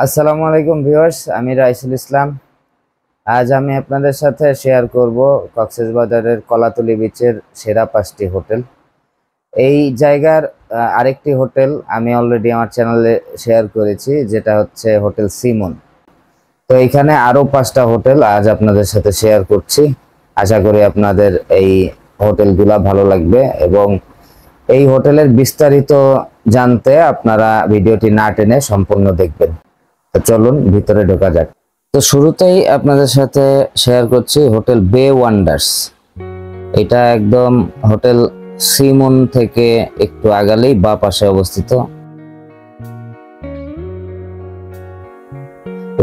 আসসালামু আলাইকুম ভিউয়ার্স, আমি রাইসুল ইসলাম। আজ আমি আপনাদের সাথে শেয়ার করব কক্সবাজারের কলাতলি বিচের সেরা 5টি হোটেল। এই জায়গার আরেকটি হোটেল আমি অলরেডি আমার চ্যানেলে শেয়ার করেছি, যেটা হচ্ছে হোটেল সিমন। তো এখানে আরো 5টা হোটেল আজ আপনাদের সাথে শেয়ার করছি। আশা করি আপনাদের এই হোটেলগুলা ভালো লাগবে এবং এই হোটেলের বিস্তারিত জানতে আপনারা ভিডিওটি না টেনে সম্পূর্ণ দেখবেন। তো চলুন ভিতরে ঢোকা যাক। তো শুরুতেই আপনাদের সাথে শেয়ার করছি হোটেল বে ওয়ান্ডার্স। এটা একদম হোটেল সিমন থেকে একটু আগালেই বা পাশে অবস্থিত।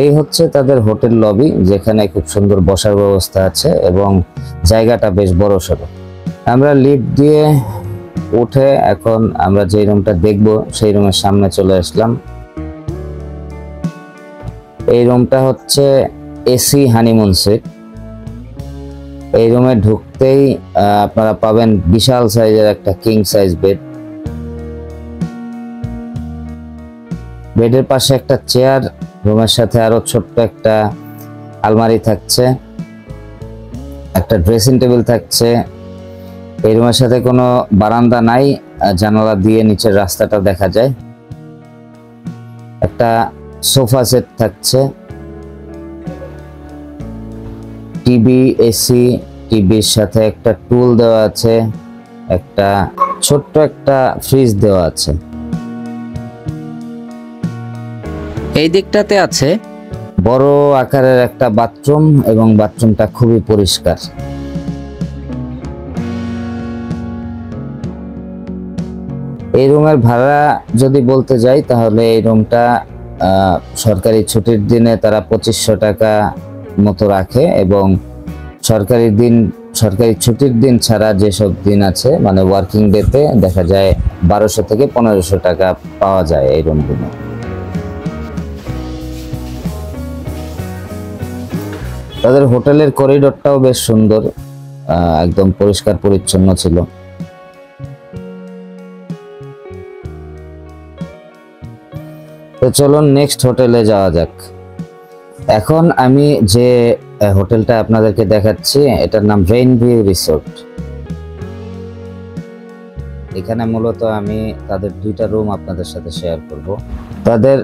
এই হচ্ছে তাদের হোটেল লবি, যেখানে খুব সুন্দর বসার ব্যবস্থা আছে এবং জায়গাটা বেশ বড়সড়। আমরা লিফট দিয়ে উঠে এখন আমরা যে রুমটা দেখব সেই রুমের সামনে চলে আসলাম। এই রুমটা হচ্ছে এসি হানিমুন সুইট। এই রুমে ঢুকতেই আপনারা পাবেন বিশাল সাইজের একটা কিং সাইজ বেড। বেডের পাশে একটা চেয়ার, রুমের সাথে আরো ছোট্ট একটা আলমারি থাকছে, একটা ড্রেসিং টেবিল থাকছে। এই রুমের সাথে কোনো বারান্দা নাই, জানালা দিয়ে নিচের রাস্তাটা দেখা যায়। একটা সোফা সেট থাকছে, টিভি, এসি, টিভির সাথে একটা টুল দেওয়া আছে, একটা ছোট্ট একটা ফ্রিজ দেওয়া আছে। এই দিকটাতে আছে বড় আকারের একটা বাথরুম এবং বাথরুমটা খুবই পরিষ্কার। এই রুমের ভাড়া যদি বলতে যাই তাহলে এই রুমটা সরকারি ছুটির দিনে তারা 2500 টাকা মতো রাখে এবং সরকারি ছুটির দিন ছাড়া যেসব দিন আছে মানে ওয়ার্কিং ডেতে দেখা যায় 1200 থেকে 1500 টাকা পাওয়া যায় এই রুমগুলো। তাদের হোটেলের করিডোরটাও বেশ সুন্দর, একদম পরিষ্কার পরিচ্ছন্ন ছিল। তো চলুন নেক্সট হোটেলে যাওয়া যাক। এখন আমি যে হোটেলটা আপনাদেরকে দেখাচ্ছি এটার নাম রেইনভিউ রিসোর্ট। এখানে মূলত আমি তাদের 2টা রুম আপনাদের সাথে শেয়ার করব। তাদের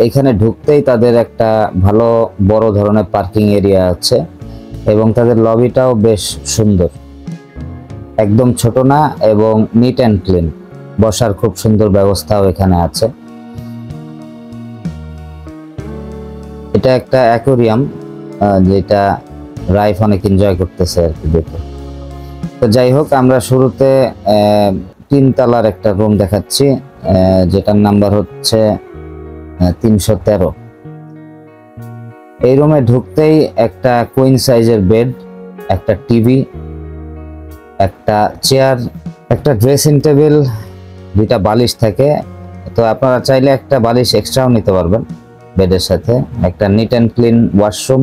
এখানে ঢুকতেই তাদের একটা ভালো বড় ধরনের পার্কিং এরিয়া আছে এবং তাদের লবিটাও বেশ সুন্দর, একদম ছোট না এবং নিট অ্যান্ড ক্লিন। বসার খুব সুন্দর ব্যবস্থাও এখানে আছে। এটা একটা অ্যাকোরিয়াম, যেটা রাইফ অনেক এনজয় করতেছে আর কি দেখে। তো যাই হোক, আমরা শুরুতে 3 তলার একটা রুম দেখাচ্ছি, যেটার নাম্বার হচ্ছে 313। এই রুমে ঢুকতেই একটা কুইন সাইজের বেড, একটা টিভি, একটা চেয়ার, একটা ড্রেসিং টেবিল, 2টা বালিশ থাকে। তো আপনারা চাইলে একটা বালিশ এক্সট্রাও নিতে পারবেন বেডের সাথে। একটা নিট অ্যান্ড ক্লিন ওয়াশরুম,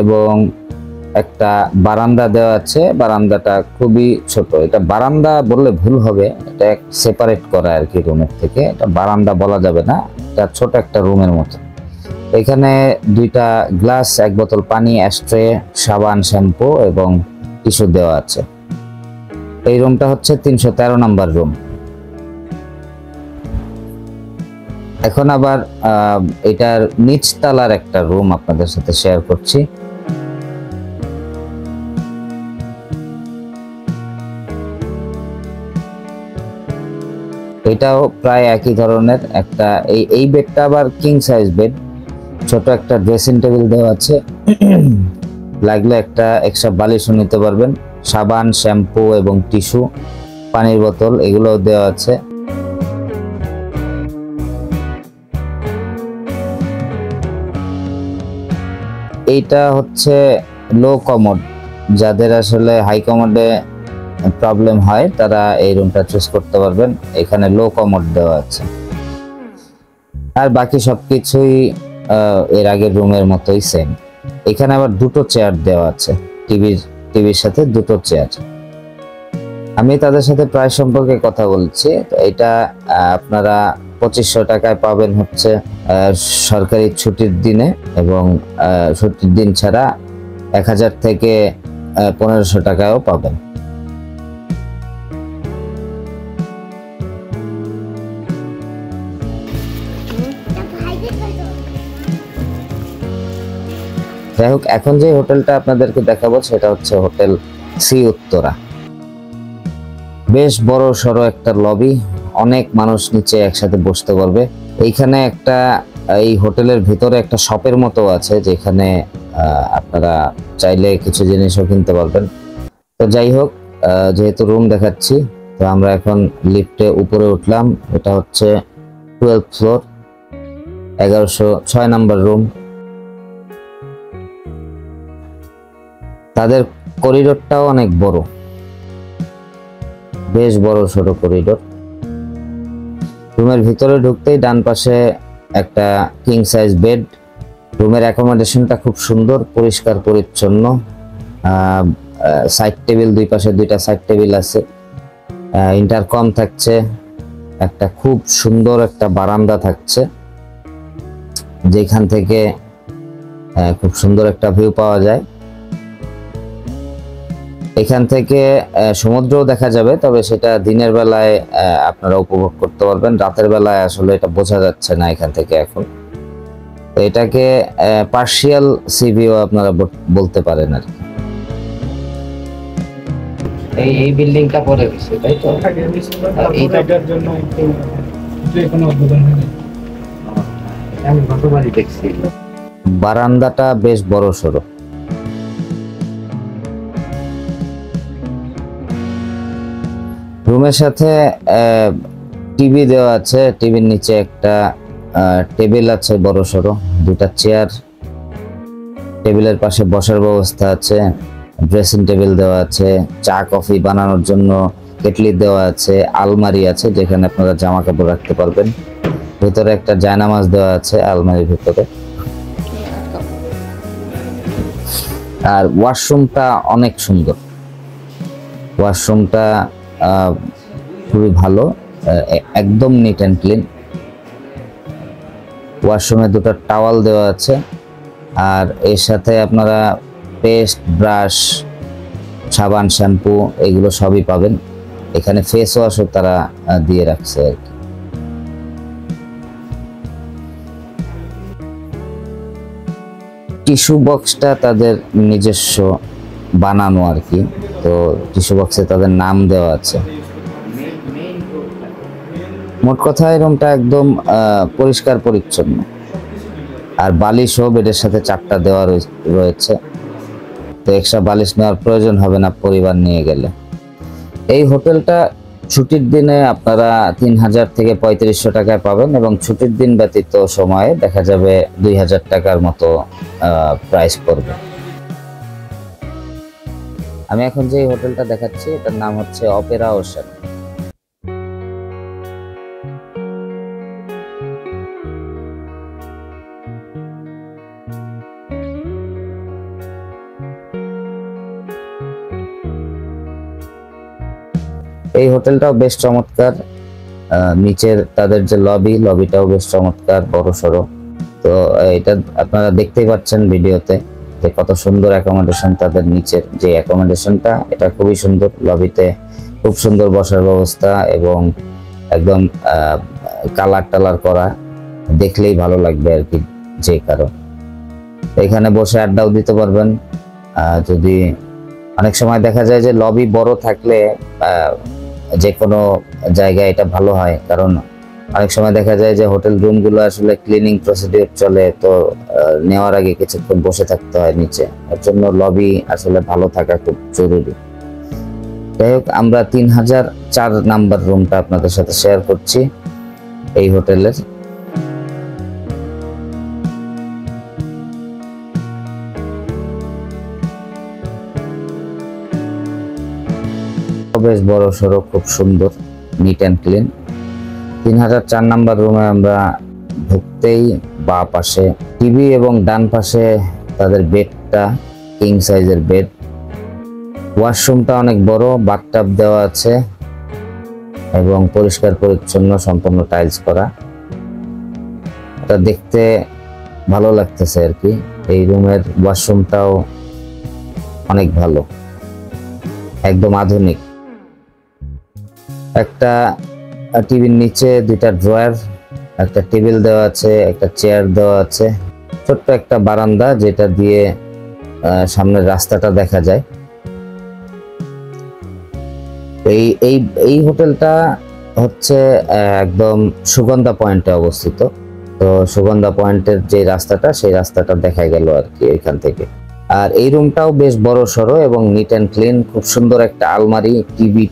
এবং একটা বারান্দা দেওয়া আছে। বারান্দাটা খুবই ছোট, এটা বারান্দা বললে ভুল হবে, এটা সেপারেট করা আর কি রুমের থেকে। এটা বারান্দা বলা যাবে না, এটা ছোট একটা রুমের মতো। এখানে 2টা গ্লাস, 1 বোতল পানি, অ্যাশট্রে, সাবান, শ্যাম্পু এবং টিস্যু দেওয়া আছে। এই রুমটা হচ্ছে 313 নাম্বার রুম। এখন আবার এটার নিচতলার একটা রুম আপনাদের সাথে শেয়ার করছি। এটাও প্রায় একই ধরনের একটা। এই বেডটা আবার কিং সাইজ বেড, ছোট একটা ড্রেসিং টেবিল দেওয়া আছে, লাগলে একটা এক্সট্রা বালিশও নিতে পারবেন। সাবান, শ্যাম্পু এবং টিস্যু, পানির বোতল এগুলোও দেওয়া আছে। এইটা হচ্ছে লো কমোড, যাদের আসলে হাই কমোডে প্রবলেম হয় তারা এই রুমটা চুজ করতে পারবেন। এখানে লো কমোড দেওয়া আছে আর বাকি সবকিছুই এর আগের রুমের মতোই সেম। এখানে আবার 2টো চেয়ার দেওয়া আছে, টিভির সাথে দুটো চেয়ার। আমি তাদের সাথে প্রাইস সম্পর্কে কথা বলছি। তো এটা আপনারা 2500 টাকায় পাবেন হচ্ছে সরকারি ছুটির দিনে, এবং ছুটির দিন ছাড়া 1000 থেকে 1500 টাকায়ও পাবেন। যাই হোক, এখন যে হোটেলটা আপনাদেরকে দেখাবো সেটা হচ্ছে হোটেল সি উত্তরা। বেশ বড় সড়ো একটা লবি, অনেক মানুষ নিচে একসাথে বসতে পারবে। এইখানে এই হোটেলের ভিতরে একটা শপের মতো আছে, যেখানে আপনারা চাইলে কিছু জিনিসও কিনতে পারবেন। তো যাই হোক, যেহেতু রুম দেখাচ্ছি, তো আমরা এখন লিফটে উপরে উঠলাম। এটা হচ্ছে 12th ফ্লোর, 1106 নাম্বার রুম। তাদের করিডোরটাও অনেক বড়, বেশ বড় ছোট করিডোর। রুমের ভিতরে ঢুকতেই ডান পাশে একটা কিং সাইজ বেড। রুমের অ্যাকোমোডেশনটা খুব সুন্দর, পরিষ্কার পরিচ্ছন্ন। সাইড টেবিল, দুই পাশে দুইটা সাইড টেবিল আছে। ইন্টারকম থাকছে, একটা খুব সুন্দর একটা বারান্দা থাকছে, যেখান থেকে খুব সুন্দর একটা ভিউ পাওয়া যায়। এখান থেকে সমুদ্রও দেখা যাবে, তবে সেটা দিনের বেলায় আপনারা উপভোগ করতে পারবেন। রাতের বেলায় আসলে এটা বোঝা যাচ্ছে না এখান থেকে এখন। তো এটাকে পার্শিয়াল সি ভিউ আপনারা বলতে পারেন আর কি। এই বিল্ডিংটা পরে গেছে, তাই তো? এইটার জন্য কোনো উদ্বোধন হয়নি, আমি গতবারই দেখছি। বারান্দাটা বেশ বড় সড়ো। রুমের সাথে টিভি দেওয়া আছে, টিভির নিচে একটা টেবিল আছে বড় সড়ো, দুটা চেয়ার, টেবিলের পাশে বসার ব্যবস্থা আছে, ড্রেসিং টেবিল দেওয়া আছে, চা কফি বানানোর জন্য কেটলি দেওয়া আছে, আলমারি আছে যেখানে আপনারা জামা কাপড় রাখতে পারবেন। ভিতরে একটা জায়নামাজ দেওয়া আছে আলমারির ভিতরে। আর ওয়াশরুমটা অনেক সুন্দর, ওয়াশরুমটা খুবই ভালো, একদম নিট অ্যান্ড ক্লিন। ওয়াশরুমে দুটো টাওয়াল দেওয়া আছে, আর এর সাথে আপনারা পেস্ট, ব্রাশ, সাবান, শ্যাম্পু এগুলো সবই পাবেন। এখানে ফেস ওয়াশও তারা দিয়ে রাখছে আর কি। টিস্যু বক্সটা তাদের নিজস্ব বানানো আর কি। তো টিস্যু বক্সে তাদের নাম দেওয়া আছে। মোট কথা এই রুমটা একদম পরিষ্কার পরিচ্ছন্ন, আর বালিশও বেডের সাথে 4টা দেওয়া রয়েছে। তো এক্সট্রা বালিশ নেওয়ার প্রয়োজন হবে না পরিবার নিয়ে গেলে। এই হোটেলটা ছুটির দিনে আপনারা 3000 থেকে 3500 টাকায় পাবেন, এবং ছুটির দিন ব্যতীত সময়ে দেখা যাবে 2000 টাকার মতো প্রাইস পড়বে। আমি এখন যে হোটেলটা দেখাচ্ছি এটার নাম হচ্ছে অপেরা ওশান। এই হোটেলটাও বেশ চমৎকার। নিচের তাদের যে লবিটাও বেশ চমৎকার, বড় সড়ো। তো এটা আপনারা দেখতেই পাচ্ছেন ভিডিওতে যে কত সুন্দর অ্যাকোমোডেশন। তাদের নিচের যে অ্যাকোমোডেশনটা এটা খুবই সুন্দর। লবিতে খুব সুন্দর বসার ব্যবস্থা, এবং একদম কালার টালার করা, দেখলেই ভালো লাগবে আর কি যে কারো। এখানে বসে আড্ডাও দিতে পারবেন। যদি অনেক সময় দেখা যায় যে লবি বড় থাকলে যে কোনো জায়গায় এটা ভালো হয়, কারণ অনেক সময় দেখা যায় যে হোটেল রুমগুলো আসলে ক্লিনিং প্রসিডিউর চলে, তো নেওয়ার আগে কিছুক্ষণ বসে থাকতে হয় নিচে। এর জন্য লবি আসলে ভালো থাকা খুব জরুরি। যাই হোক, আমরা 3004 নাম্বার রুমটা আপনাদের সাথে শেয়ার করছি এই হোটেলের। বেশ বড় সড়ো, খুব সুন্দর, নিট অ্যান্ড ক্লিন। 3004 নাম্বার রুমে আমরা ঢুকতেই বাঁ পাশে টিভি, এবং ডান পাশে তাদের বেডটা কিং সাইজের বেড, ওয়াশরুমটা অনেক বড়, বাথটাব দেওয়া আছে এবং পরিষ্কার পরিচ্ছন্ন, সম্পূর্ণ টাইলস করা। এটা দেখতে ভালো লাগতেছে আর কি। এই রুমের ওয়াশরুমটাও অনেক ভালো, একদম আধুনিক। একটা টিভির নিচে দুইটা ড্রয়ার, একটা টেবিল দেওয়া আছে, একটা চেয়ার দেওয়া আছে, ছোট্ট একটা বারান্দা যেটা দিয়ে সামনের রাস্তাটা দেখা যায়। এই এই এই হোটেলটা হচ্ছে একদম সুগন্ধা পয়েন্টে অবস্থিত। তো সুগন্ধা পয়েন্টের যে রাস্তাটা, সেই রাস্তাটা দেখা গেল আর কি এখান থেকে। আর এই রুমটাও বেশ বড় সড়ো এবং নিট অ্যান্ড ক্লিন। খুব সুন্দর একটা আলমারি,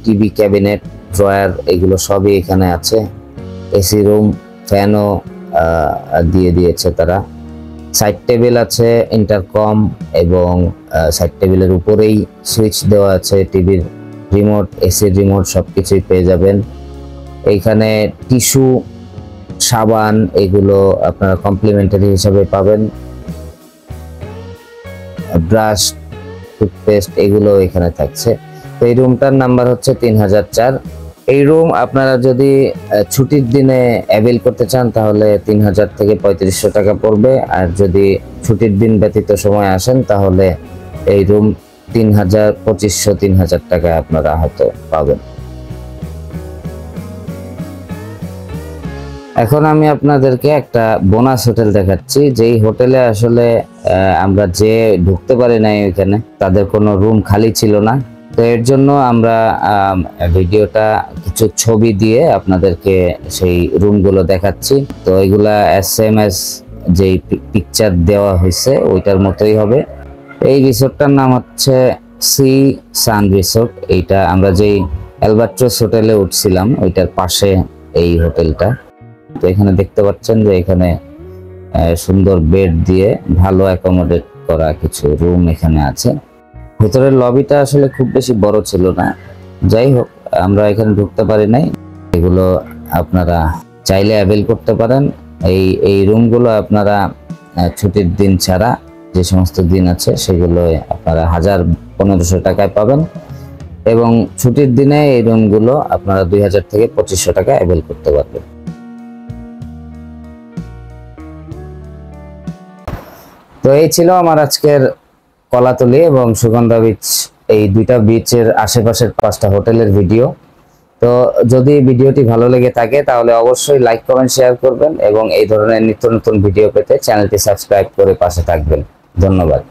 টিভি ক্যাবিনেট, ড্রয়ার, এগুলো সবই এখানে আছে। এসি রুম, ফ্যানও দিয়ে দিয়েছে তারা। সাইড টেবিল আছে, ইন্টারকম, এবং সাইড টেবিলের উপরেই সুইচ দেওয়া আছে, টিভির রিমোট, এসির রিমোট সবকিছুই পেয়ে যাবেন। এইখানে টিস্যু, সাবান, এগুলো আপনারা কমপ্লিমেন্টারি হিসাবে পাবেন। ব্রাশ, টুথপেস্ট, এগুলো এখানে থাকছে। তো এই রুমটার নাম্বার হচ্ছে 3004। এই রুম আপনারা যদি ছুটির দিনে অ্যাভেল করতে চান তাহলে 3000 থেকে 3500 টাকা পড়বে। আর যদি ছুটির দিন ব্যতীত সময় আসেন তাহলে এই রুম 3000, 2500, 3000 টাকা আপনারা হয়তো পাবেন। এখন আমি আপনাদেরকে একটা বোনাস হোটেল দেখাচ্ছি, যেই হোটেলে আসলে আমরা যে ঢুকতে পারি নাই, ওইখানে তাদের কোনো রুম খালি ছিল না। তো এর জন্য আমরা ভিডিওটা কিছু ছবি দিয়ে আপনাদেরকে সেই রুমগুলো দেখাচ্ছি। তো এগুলা SMS যেই পিকচার দেওয়া হয়েছে ওইটার মতোই হবে। এই রিসোর্টটার নাম হচ্ছে সি সান রিসোর্ট। এইটা আমরা যেই অ্যালবাট্রস হোটেলে উঠছিলাম ওইটার পাশে এই হোটেলটা। তো এখানে দেখতে পাচ্ছেন যে এখানে সুন্দর বেড দিয়ে ভালো অ্যাকোমোডেট করা কিছু রুম এখানে আছে। ভেতরের লবিটা আসলে খুব বেশি বড় ছিল না, যাই হোক আমরা এখানে ঢুকতে পারি নাই। এগুলো আপনারা চাইলে অ্যাভেল করতে পারেন। এই রুমগুলো আপনারা ছুটির দিন ছাড়া যে সমস্ত দিন আছে সেগুলো আপনারা 1000-1500 টাকায় পাবেন, এবং ছুটির দিনে এই রুমগুলো আপনারা 2000 থেকে 2500 টাকা অ্যাভেল করতে পারবেন। তো এই ছিল আমার আজকের কলাতলী এবং সুগন্ধা বিচ, এই দুইটা বিচের আশেপাশের 5টা হোটেলের ভিডিও। তো যদি ভিডিওটি ভালো লেগে থাকে তাহলে অবশ্যই লাইক, কমেন্ট, শেয়ার করবেন এবং এই ধরনের নিত্য নতুন ভিডিও পেতে চ্যানেলটি সাবস্ক্রাইব করে পাশে থাকবেন। ধন্যবাদ।